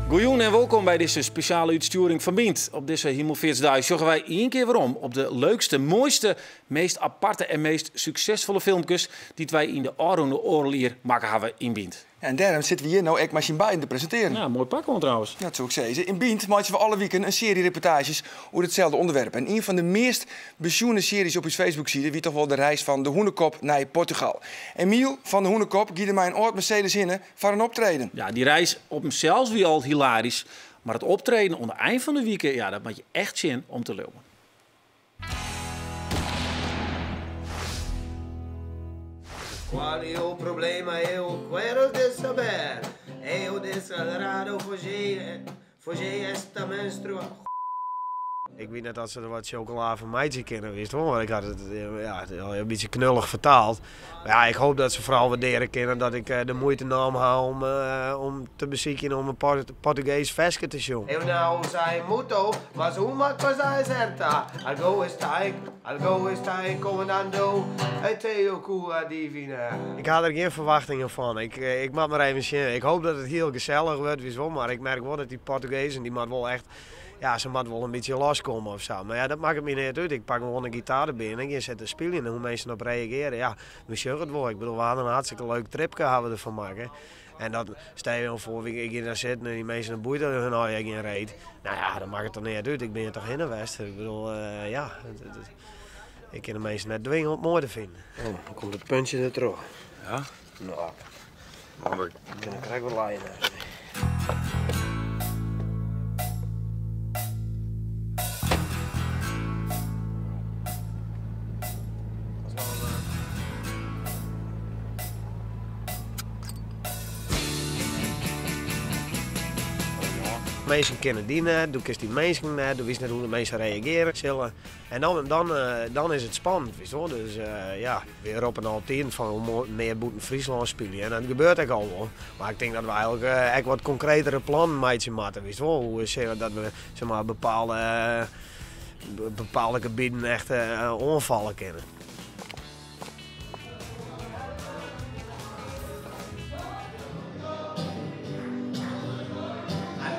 Goeien en welkom bij deze speciale uitsturing van Bient. Op deze Hemelvaartsdag zorgen wij één keer waarom op de leukste, mooiste, meest aparte en meest succesvolle filmpjes die wij in de Aroende Oorlier maken hebben in Bient. En daarom zitten we hier nou echt machine bij te presenteren. Ja, mooi pak gewoon trouwens. Dat zou ik zeggen. In Bient maken we alle weken een serie reportages over hetzelfde onderwerp. En een van de meest bezoende series op uw Facebook-site wie toch wel de reis van de Hoenekop naar Portugal. Emiel van de Hoenekop giet er mij een oud Mercedes in voor een optreden. Ja, die reis op hemzelf wie al hilarisch. Maar het optreden onder eind van de weekend, ja, dat maakt je echt zin om te lopen. Qual è il problema? Eu quero de saber. Eu desesperado fugir esta menstrua. Ik weet net dat ze er wat chocola van meidje kennen wist hoor, maar ik had het een beetje knullig vertaald. Maar ja, ik hoop dat ze vooral waarderen kennen dat ik de moeite nam om te bezieken om een Portugees versje te zien. Eu não sei muito, mas uma coisa é certa. Algo está comandando até cua divina. Ik had er geen verwachtingen van. Ik maak maar even zien. Ik hoop dat het heel gezellig wordt, wieso, maar ik merk wel dat die Portugezen die moet wel echt. Ja, ze moet wel een beetje loskomen of zo. Maar ja, dat maakt het me niet uit. Ik pak gewoon een gitaar erbij en je zet een speel in en hoe mensen op reageren. Ja, we zeggen het wel. Ik bedoel, we hadden een hartstikke leuk tripje hebben we ervan maken. En dat stel je wel voor, ik hier daar zit en die mensen een boeite hun al geen reed. Nou ja, dat maakt het toch niet uit. Ik ben er toch in de West. Ik bedoel, ik kan de mensen net dwingen om het mooi te vinden. Oh, dan komt het puntje er terug. Ja? Nou, dan krijg ik wel laaien. Mensen kennen die net, doe ik die mensen net, doe wist net hoe de mensen reageren zullen. En dan is het spannend, zo. Dus weer op een alternatief van hoe meer boeten Friesland spelen. En dat gebeurt ook al wel. Maar ik denk dat we eigenlijk echt wat concretere plannen maken moeten, wist wel. Hoe zeggen dat we zeg maar, bepaalde gebieden echt onvallen kennen.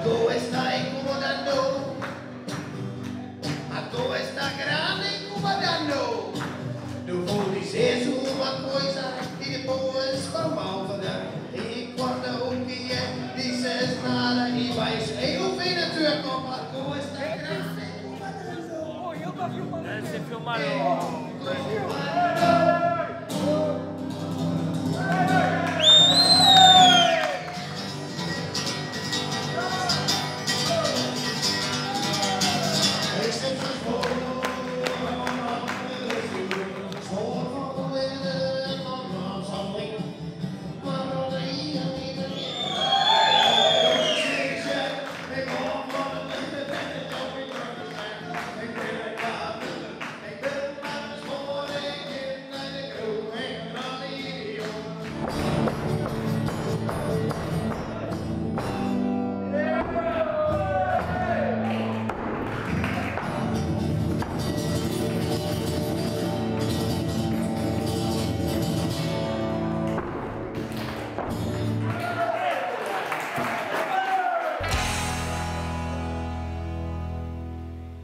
Algo está incomodando. Algo está grande incomodando. Eu vou dizer uma coisa e depois vou malvadar. E quando o que é, dizes nada e vais ouvir a tua copa. Algo está grande incomodando. Oh, eu tô filmando. Deve ser filmado.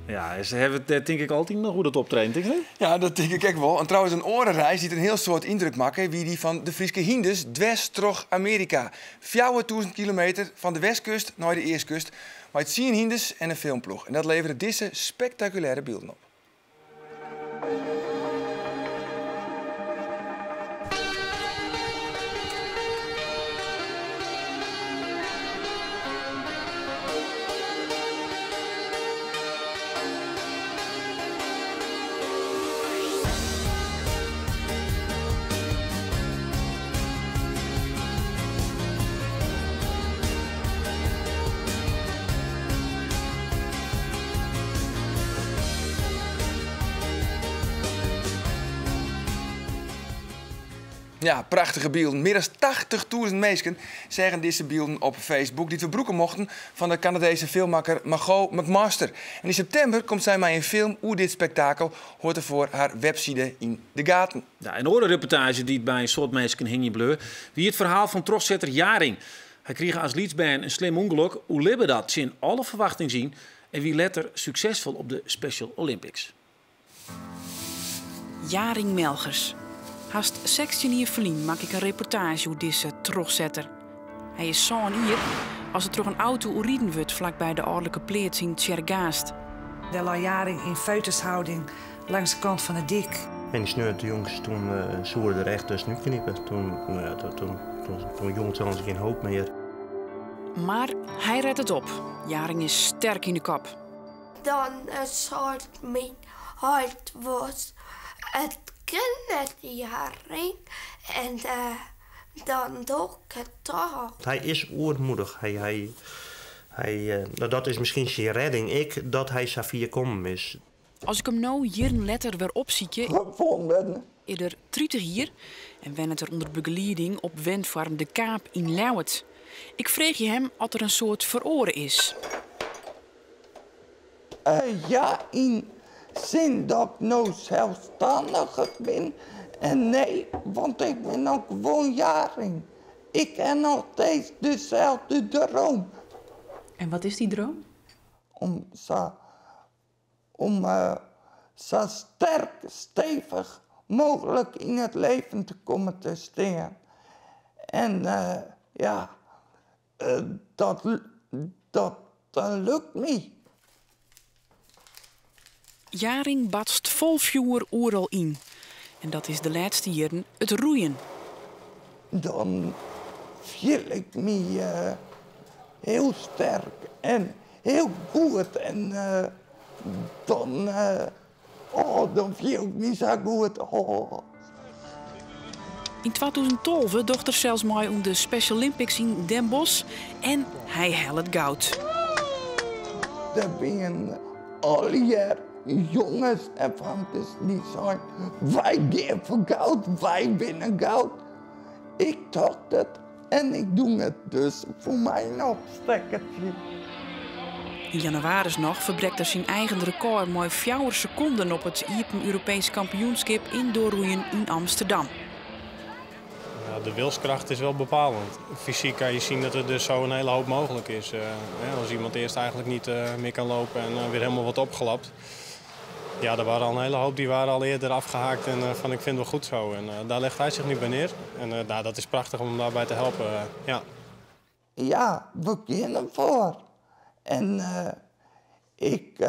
Ja, ze hebben het denk ik altijd nog hoe dat optreden, denk je? Ja, dat denk ik ook wel. En trouwens, een orenreis die een heel soort indruk maken, wie die van de Frieske Hindes dwars terug Amerika. 4000 kilometer van de westkust naar de eestkust. Maar het zien Hindes en een filmploeg. En dat leverde deze spectaculaire beelden op. Ja, prachtige beelden. Meer dan 80.000 mensen zeggen deze beelden op Facebook die we broeken mochten van de Canadese filmmaker Margot McMaster. En in september komt zij met een film hoe dit spektakel hoort er voor haar website in de gaten. Ja, een andere reportage die het bij een soort mensen hing bleu, wie het verhaal van troszetter Jaring. Hij kreeg als Leedsband een slim ongeluk. Hoe libbe dat zien alle verwachtingen zien en wie letter succesvol op de Special Olympics. Jaring Melgers. Haast 16 jaar verlien maak ik een reportage over deze troszetter. Hij is zo'n hier als er toch een auto rijden wordt vlakbij de ouderlijke pleats in Tjergaast. De lag Jaring in feutushouding langs de kant van de dik. En die sneurde jongens toen zoeren er echt dus nu knippen. Toen jongens hadden ze geen hoop meer. Maar hij redt het op. Jaring is sterk in de kop. Dan soort mijn hart was het kind Jaring en dan doe ik het toch. Hij is oermoedig. Dat is misschien zijn redding. Dat hij Safia komen is. Als ik hem nou hier een letter weer opzieke, eerder 30 hier en wen het er onder begeleiding op Wendfarm de Kaap in Lauwert. Ik vreeg je hem of er een soort veroren is. Ja, in zin dat ik nou zelfstandiger ben. En nee, want ik ben ook gewoon Jaring. Ik heb nog steeds dezelfde droom. En wat is die droom? Om zo sterk, stevig mogelijk in het leven te komen te staan. En dat lukt me. Jaring batst vol vuur oeral in. En dat is de laatste jaren het roeien. Dan voel ik me heel sterk en heel goed. En dan voel ik me zo goed. Oh. In 2012 docht er zelfs mooi om de Special Olympics in Den Bosch. En hij haalt het goud. Er zijn al jaar jongens en van het niet zijn. Wij geven goud, wij winnen goud. Ik dacht het en ik doe het dus voor mij nog stekkertje. In januari nog verbrekt er zijn eigen record mooi 4 seconden op het Europees kampioenschap indoorroeien in Amsterdam. Ja, de wilskracht is wel bepalend. Fysiek kan je zien dat er dus zo een hele hoop mogelijk is. Als iemand eerst eigenlijk niet meer kan lopen en weer helemaal wat opgelapt. Ja, er waren al een hele hoop die waren al eerder afgehaakt en ik vind het wel goed zo. En daar legt hij zich nu bij neer. En dat is prachtig om hem daarbij te helpen. Ja, we kunnen voor. En ik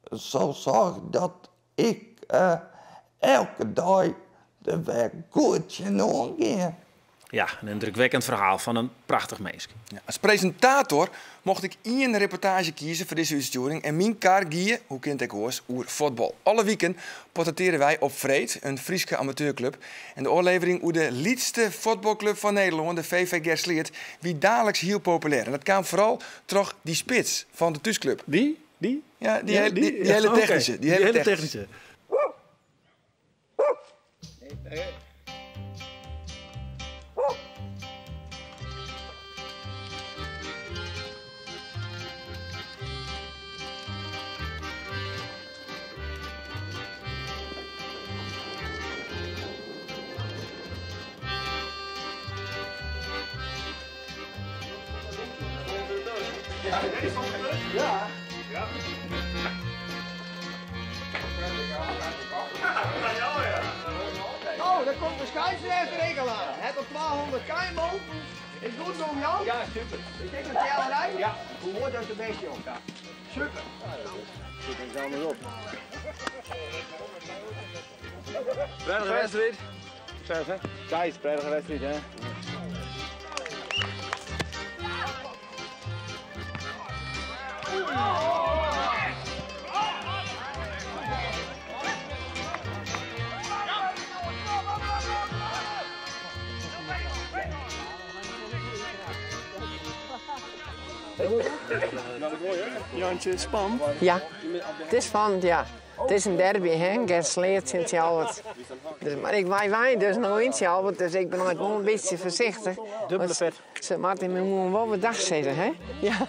zal zorgen dat ik elke dag de werk goed omgeef. Ja, een indrukwekkend verhaal van een prachtig meisje. Ja, als presentator mocht ik één reportage kiezen voor deze uitsturing. En mijn kaart gieën, hoe kent ik hoors, over voetbal. Alle weekend portretteren wij op Vreed, een Friese amateurclub. En de oorlevering over de liedste voetbalclub van Nederland, de VV Gersleert, wie dagelijks heel populair. En dat kwam vooral toch die spits van de thuisclub. Die? Ja, die hele technische. Okay. Die hele technische. Ja. Oh, daar komt de scheidsrechter aan. Het op 1200 km. Is goed doen, Jan? Ja, super. Is dit een tellerij? Ja. Hoe mooi dat is de beste, Jan? Ja. Super. Zit er zo maar op. Prettige wedstrijd. Succes, hè? Thijs, prettige wedstrijd, hè? Jantje, spannend. Ja, het is spannend, ja. Het is een derby, hè? Gersleert in Sjaalbert. Dus, maar ik wij dus nog in Sjaalbert, dus ik ben altijd wel een beetje voorzichtig. Dubbele pet. Ze Martin, we moeten wel wat dag zetten, hè? Ja.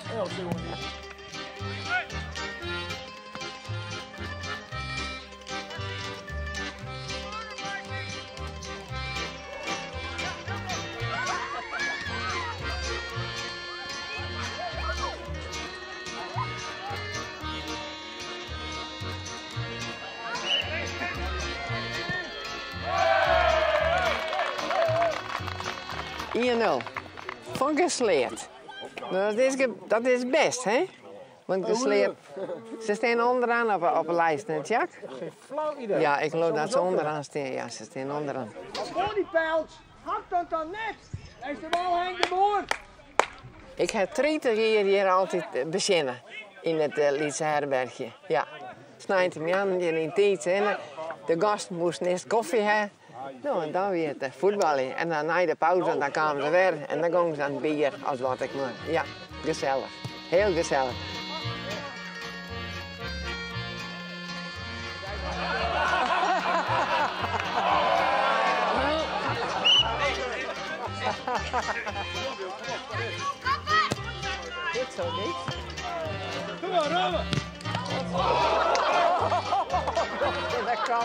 1-0. Van Gesleerd. Dat is best, hè? Want Gesleerd... Ze staan onderaan op de lijst, net, Jack? Geen flauw idee. Ja, ik geloof dat ze onderaan staan. Ja, ze staan onderaan. Voor die pijls, hakt dat dan net. Is de bal hangt de boord. Ik heb 30 jaar hier altijd beginnen. In het Lietse herbergje. Ja. Snijdt hem aan in tijd. De gast moest eerst koffie hebben. Nou, en dan weer het voetballen. En dan na de pauze, dan kwamen ze weer. En dan gingen ze aan het bier, als wat ik maar. Ja, gezellig. Heel gezellig. Goed zo, niet? Kom maar, Rome! Dat kan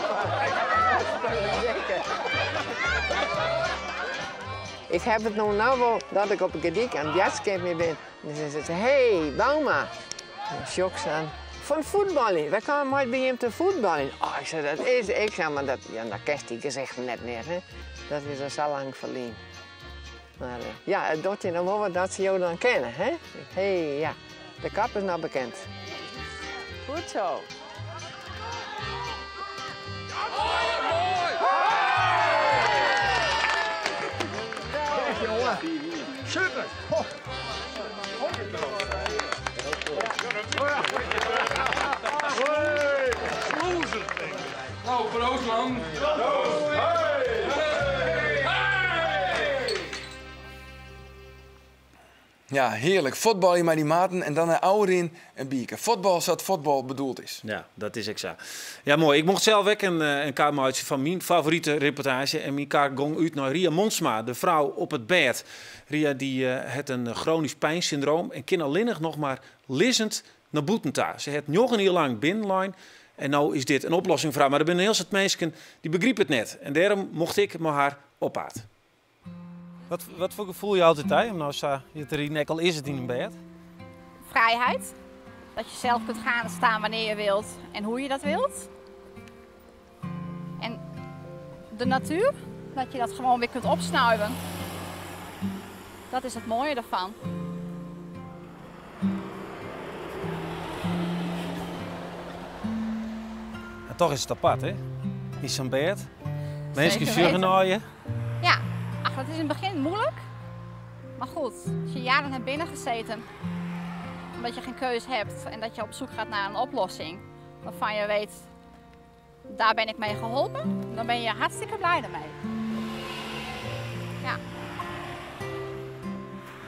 Ik heb het nou wel dat ik op een gedicht aan het jazzcamp mee ben. En dan zeggen ze, hey, Bauma. En shock aan. Van voetballen. Wij komen maar bij hem te voetballen. Oh, ik zeg, dat is... Ik zeg, maar dat kent die gezegd net meer, hè. Dat is al zo lang verleden. Maar ja, het doet je dan wel wat dat ze jou dan kennen, hè. Hey, ja. De kap is nou bekend. Goed zo. Jongen, super! Nou, proost man! Ja, heerlijk. Voetballen met die maten en dan een ouder in een bierke. Voetbal zoals voetbal bedoeld is. Ja, dat is exact. Ja, mooi. Ik mocht zelf ook een kaart maken van mijn favoriete reportage. En mijn kaart ging uit naar Ria Monsma, de vrouw op het bed. Ria die heeft een chronisch pijnsyndroom en kan alleen nog maar lizend naar boetenta. Ze heeft nog een heel lang binnenlijn. En nou is dit een oplossing voor haar. Maar er zijn heel veel mensen die begrijpen het net. En daarom mocht ik met haar oppaard. Wat voor gevoel je altijd hebt? Nou, je te rieden, al is het in een bed. Vrijheid. Dat je zelf kunt gaan en staan wanneer je wilt en hoe je dat wilt. En de natuur. Dat je dat gewoon weer kunt opsnuiven. Dat is het mooie ervan. En toch is het apart, hè? Is zo'n bed. Mensen zeggen naar je. Ja, ach, dat is in het begin moeilijk. Maar goed, als je jaren hebt binnen gezeten, omdat je geen keus hebt en dat je op zoek gaat naar een oplossing, waarvan je weet, daar ben ik mee geholpen, dan ben je hartstikke blij ermee. Ja.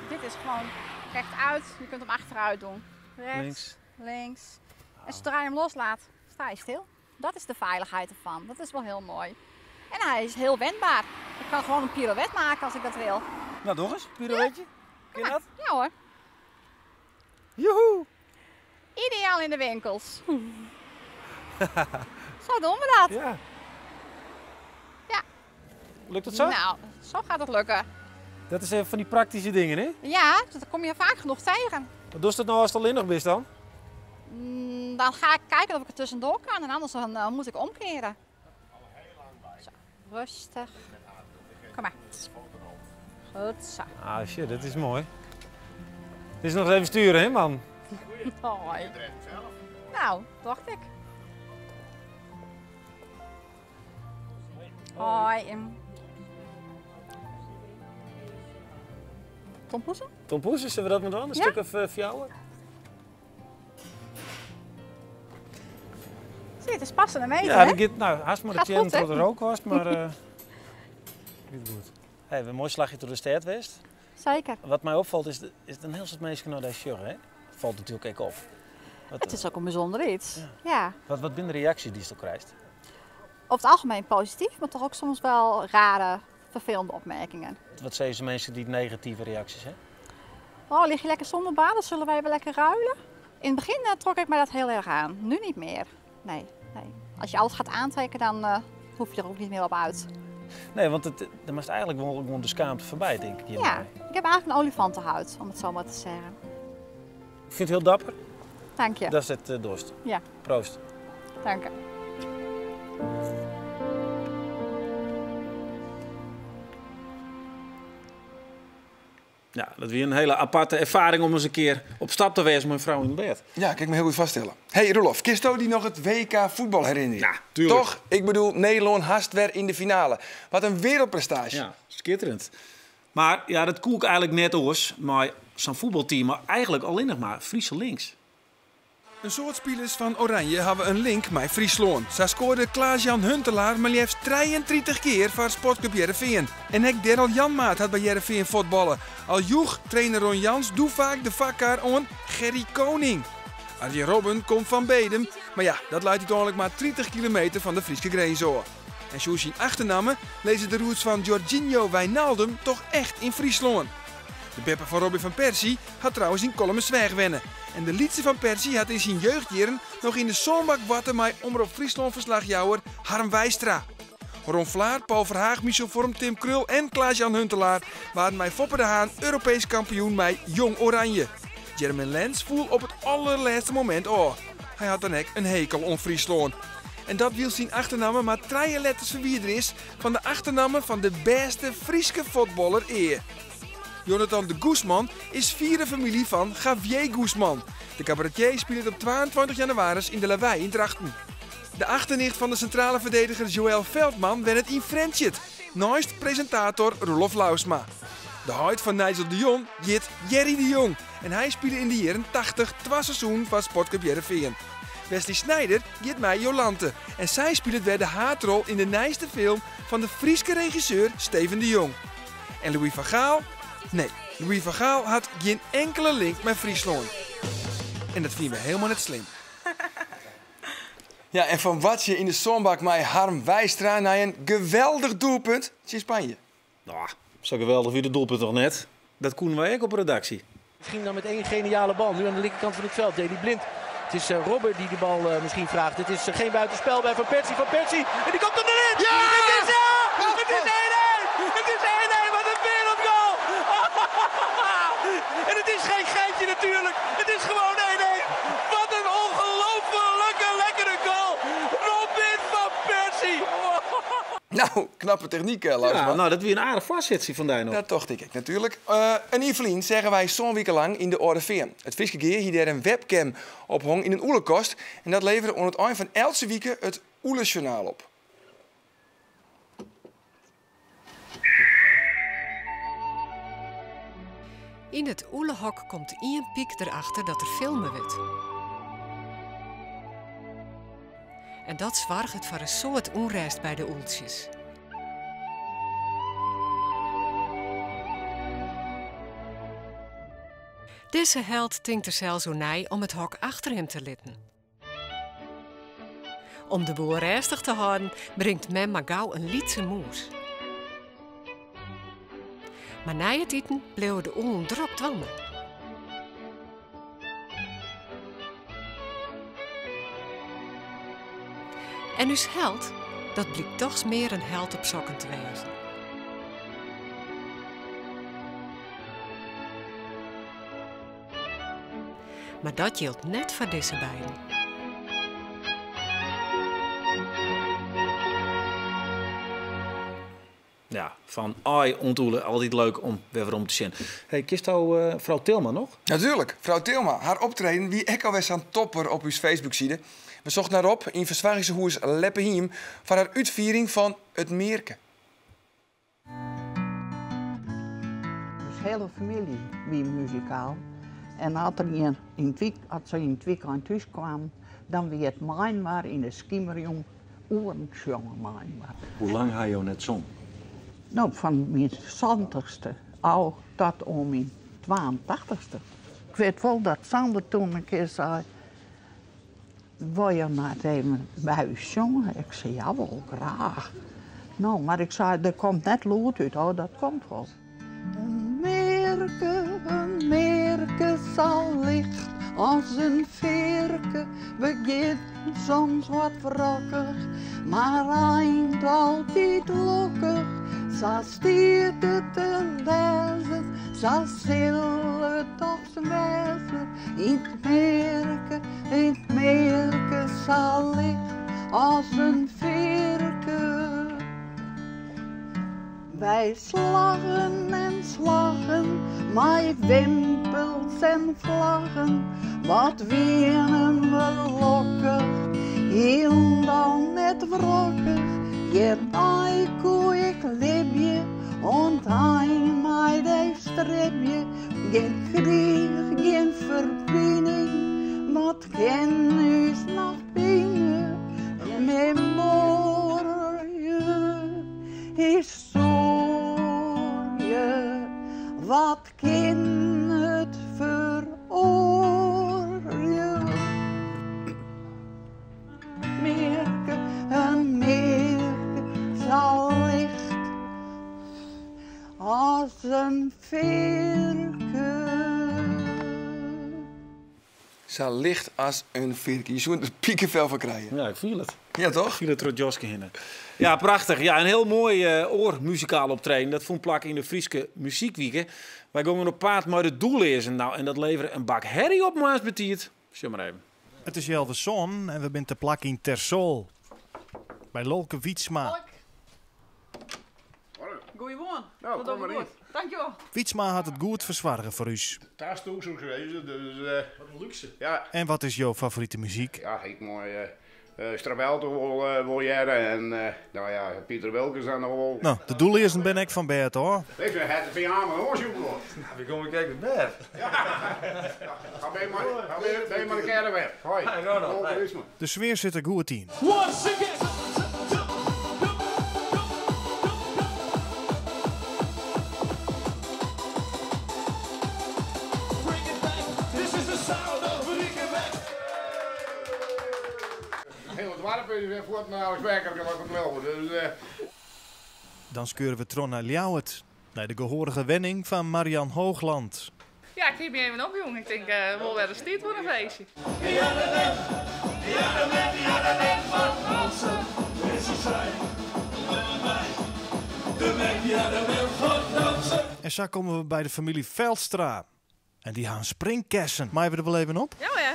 Dit is gewoon rechtuit, je kunt hem achteruit doen. Rechts, links. En zodra je hem loslaat, sta je stil. Dat is de veiligheid ervan. Dat is wel heel mooi. En hij is heel wendbaar. Ik kan gewoon een pirouette maken als ik dat wil. Nou, nog eens, pirouetje. Kun je dat? Ja hoor. Joehoe! Ideaal in de winkels. Zo doen we dat. Ja. Ja. Lukt het zo? Nou, zo gaat het lukken. Dat is even van die praktische dingen, hè? Ja, dat kom je vaak genoeg tegen. Wat doe je dat nou als het alleen nog bent dan? Dan ga ik kijken of ik er tussendoor kan en anders dan, moet ik omkeren. Zo, rustig. Kom maar. Goed zo. Ah shit, dat is mooi. Het is nog even sturen, hè man? Hoi. Nou, dacht ik. Hoi. Tompoesen? Tompoesen, zullen we dat maar doen? Een stuk of fjouwen? Zie je, het is passende meter, ja, hè? Nou, haast maar dat je in het rook was, maar... niet goed. Hey, we hebben een mooi slagje door de stad west. Zeker. Wat mij opvalt is een heel soort mensen naar deze shirt, hè? Valt natuurlijk ook op. Het is ook een bijzonder iets. Ja. Wat zijn de reacties die je toch krijgt? Over het algemeen positief, maar toch ook soms wel rare, vervelende opmerkingen. Wat zeggen ze mensen die negatieve reacties hebben? Oh, lig je lekker zonder baan, dan zullen wij wel lekker ruilen. In het begin trok ik me dat heel erg aan. Nu niet meer. Nee. Als je alles gaat aantrekken, dan hoef je er ook niet meer op uit. Nee, want dan is eigenlijk gewoon de schaamte voorbij, denk ik. Ja, ik heb eigenlijk een olifantenhuid, om het zo maar te zeggen. Ik vind het heel dapper. Dank je. Dat is het dorst. Ja. Proost. Dank je. Ja, dat is weer een hele aparte ervaring om eens een keer op stap te wezen met een vrouw in het bed. Ja, kan ik me heel goed vaststellen. Hey Roelof, Kisto die nog het WK voetbal herinneren? Ja, tuurlijk. Toch? Ik bedoel, Nederland haast weer in de finale. Wat een wereldprestatie. Ja, schitterend. Maar ja, dat koek eigenlijk net oors. Maar zo'n voetbalteam, maar eigenlijk alleen nog maar Friese links. Een soort spelers van Oranje hebben een link met Friesland. Zij scoorde Klaas-Jan Huntelaar maar liefst 33 keer voor Sportclub Heerenveen. En hek Daryl Janmaat had bij Heerenveen voetballen. Al joeg trainer Ron Jans doe vaak de vakker aan Gerry Koning. Arjen Robben komt van Bedum, maar ja, dat leidt uiteindelijk maar 30 kilometer van de Friese grens af. En zoals je achternamen lezen de roots van Jorginho Wijnaldum toch echt in Friesland. De beppe van Robin van Persie had trouwens in Kolmensweg wennen. En de liedse van Persie had in zijn jeugdjaren nog in de zonbak watten met Omroep Friesland verslagjouwer Harm Wijstra. Ron Vlaar, Paul Verhaag, Michel Vorm, Tim Krul en Klaas-Jan Huntelaar waren met Foppe de Haan Europees kampioen met Jong Oranje. Jermaine Lens voel op het allerlaatste moment hij had dan ook een hekel aan Friesland. En dat wil zijn achternaam maar 3 letters verwijderen is van de achternaam van de beste Friese voetballer eer. Jonathan de Guzman is vierde familie van Javier Guzman. De cabaretier speelt op 22 januari in de Lawaai in Drachten. De achternicht van de centrale verdediger Joël Veldman werd het in Friendshit, naast presentator Roelof Lausma. De huid van Nigel de Jong jit Jerry de Jong en hij speelde in de jaren 80 2 seizoen van Sportclub Heerenveen. Wesley Snijder jit mij Jolante en zij speelde weer de haatrol in de nieuwste film van de Friese regisseur Steven de Jong. En Louis van Gaal? Nee, Louis van Gaal had geen enkele link met Friesland. En dat vinden we helemaal net slim. Ja, en van wat je in de zonbak met Harm Wijstra naar een geweldig doelpunt in Spanje. Nou, zo geweldig wie de doelpunt toch net. Dat konden wij ook op redactie. Het ging dan met 1 geniale bal. Nu aan de linkerkant van het veld. Deli Blind. Het is Robber die de bal misschien vraagt. Het is geen buitenspel bij Van Persie. Van Persie. En die komt er erin. Ja! Het is 1-1. Het is 1-1. Wat een wereldgoal. En het is geen geintje natuurlijk. Het is gewoon 1-1. Wat een ongelooflijke lekkere goal. Robin van Persie. Nou, knappe techniek, Lausma. Ja, nou, dat weer een aardig vastzitsie van Dino. Dat dacht ik natuurlijk. Een Evelien zeggen wij zo'n week lang in de Orde Veer. Het Friese Geer hier daar een webcam ophong in een oelekost. En dat leverde aan het eind van elke week het Oelejournaal op. In het oelehok komt Ian Piek erachter dat er filmen wordt. En dat zorgt voor een soort onrust bij de oeltjes. Deze held denkt er zelfs zo nij om het hok achter hem te litten. Om de boel rustig te houden, brengt men maar gauw een lietse moes. Maar na het eten bleven de oelen erop dwanden. En dus held, dat blijkt toch meer een held op sokken te wezen. Maar dat geldt net voor deze beiden. Ja, van ai ontoelen, altijd leuk om weer om te zien. Hey, kist jou vrouw Tilma nog? Natuurlijk, vrouw Tilma. Haar optreden wie ik alweer aan topper op uw Facebook-site. We zochten naar op in Verzwagische hoes Leppeheim van haar uitviering van het Meerke. Dus hele familie wie muzikaal. En als ze in het weekend thuis kwamen, dan weer het mijn maar in de schimmerjong oorenzongen mijn maar. Hoe lang ga je net zong? Nou, van mijn 70ste al tot om mijn 82ste. Ik weet wel dat Sander toen een keer zei, wil je nou even bij u zongen? Ik zei, ja, wel graag. Nou, maar ik zei, er komt net lood uit, hoor, dat komt wel. Een merke zal licht als een veerke, begint soms wat wrokkig, maar eind altijd lokkig. Zo stiert het een lezen, zo zal het toch wezen. In het merke zal licht als een veerke. Wij slagen en slagen, met wimpels en vlaggen, wat winnen we lokkig, heel dan net wrokkig. Je koe ik libje, en hij mij de stripje, geen krieg, geen verbinding, wat ken is nog binnen, memorie historie, wat kan het veroorzaken? Merke, een merke zal licht als een veerke. Zo licht als een veerke. Je zou er piekenvel van krijgen. Ja, ik voel het. Ja, toch? Ik voel het door Joske heen. Ja, prachtig. Ja, een heel mooi oormuzikaal optreden. Dat vond plak in de Frieske Muziekwieken. Wij gingen op paard maar het doel lezen. Nou, en dat leveren een bak herrie op maas betiert. Zie maar even. Het is Jelve Zon en we zijn te plak in Tersool. Bij Lolke Wietsma. Goeiemorgen. Nou, Wat kom maar in. Dankjewel. Wietsma had het goed verzwargen voor u. Daar is het ook zo geweest, dus... Wat een luxe. Ja. En wat is jouw favoriete muziek? Ja, ik mooi... Stravelto wil jaren en nou ja, Pieter Wilkens dan nog wel. Nou, de doellezen ben ik van Bert, hoor. Ik zeg, het is aan mijn oorzoek hoor. We komen kijken naar Bert. Ja. Ga bij maar de kern weg. Hoi. De sfeer zit er goed in. Voort naar Alex Becker, dat het wel. Dus, Dan skeuren we Tron naar Ljouwert. Naar de gehorige wenning van Marian Hoogland. Ja, ik geef je even op, jongen. Ik denk, wel weer een stiet voor een feestje. En zo komen we bij de familie Veldstra. En die gaan springkessen. Maar we er wel even op? Ja, ja.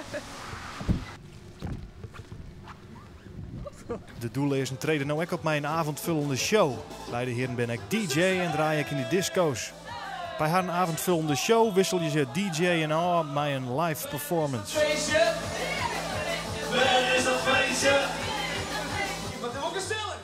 De doellezen treden nou ook op mijn avondvullende show. Bij de heren ben ik DJ en draai ik in de disco's. Bij haar avondvullende show wissel je ze DJ en A met een live performance. Feestje! Waar is dat feestje? Wat is ook gezellig?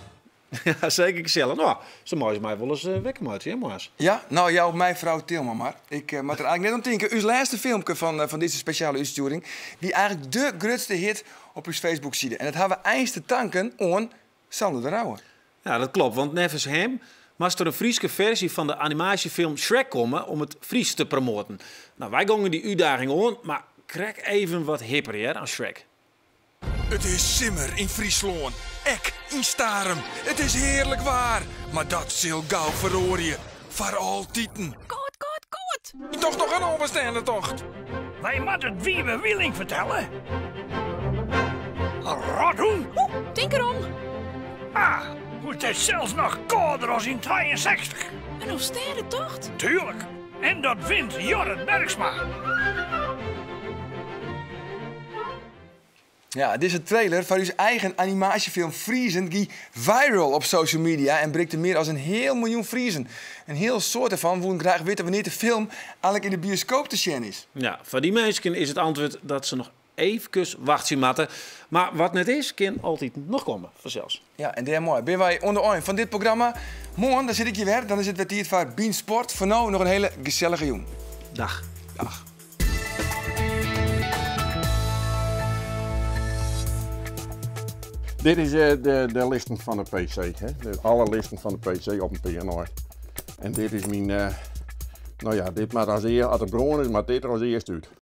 Ja, zeker gezellig. Nou, zo mooi is mij wel eens wekken uit, hè, Maas? Ja, nou, jou, mijn vrouw Tilman maar. Ik moet er eigenlijk net om denken. Uw laatste filmpje van deze speciale uitsturing, die eigenlijk de grootste hit op uw Facebook-site. En dat hebben we eens te danken aan Sander de Rauwe. Ja, dat klopt, want nevens hem moest er een Frieske versie van de animatiefilm Shrek komen om het Fries te promoten. Nou, wij gingen die uitdaging aan, maar krijg even wat hipper hè, dan Shrek. Het is simmer in Friesland, ek in Starem. Het is heerlijk waar, maar dat zal gauw verrooien. Voor altieten. Goed. Toch nog een onbestaande tocht. Wij moeten het Wiebe Wieling vertellen. Een rothoen. Denk erom. Ah, het is zelfs nog kouder als in 62. Een Ooststede-tocht? Tuurlijk. En dat vindt Jorrit Bergsma. Ja, dit is een trailer van uw eigen animatiefilm Friesen die viral op social media en breekt er meer dan 1 miljoen Friesen. Een heel soort ervan willen graag weten wanneer de film eigenlijk in de bioscoop te zien is. Ja, voor die mensen is het antwoord dat ze nog even wachten moeten. Maar wat net is, kan altijd nog komen, vanzelfs. Ja, en dat is mooi. Ben wij onder oor van dit programma. Morgen, dan zit ik je weer. Dan is het weer tijd voor Bean Sport. Voor nu nog een hele gezellige jong. Dag. Dag. Dit is de listen van de PC. Hè? Alle listen van de PC op een piano. En dit is mijn... nou ja, dit maar als het bron is, maar dit er als eerst uit.